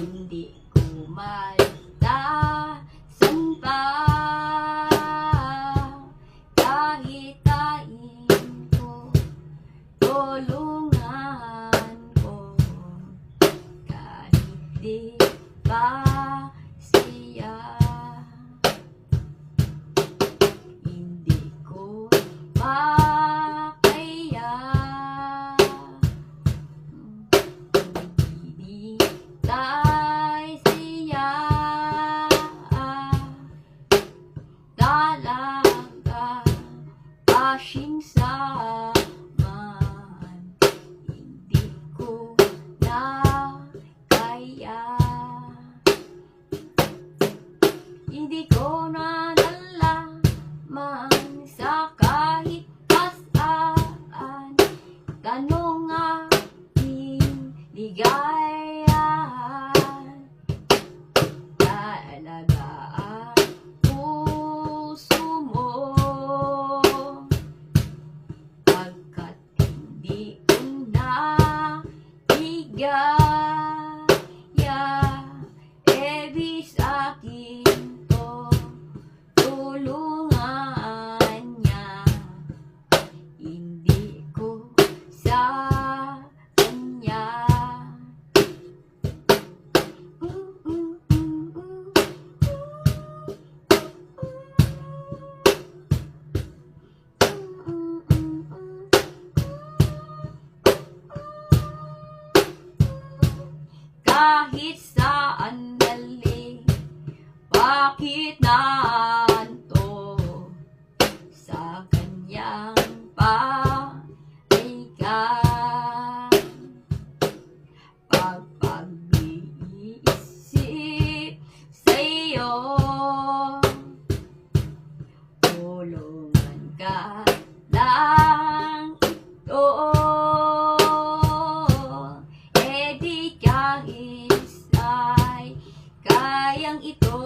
Hindi ko maltasan pa kahit tain ko, tulungan ko kahit di pa siya. Hindi ko makaya ibigay siya. Talaga kasing saman, hindi ko na kaya. Hindi ko na nalaman sa kahit saan, tanong aking ligayahan. Talaga ang puso mo, pagkat hindi ko naigaya. Ibig sakin to, tulungan niya, hindi ko sa kanya. Kahit saan dali, bakit nanto sa kanyang pahingan? Pag-iisip sa'yo, tulungan ka lang ito. Kahit ay kayang ito.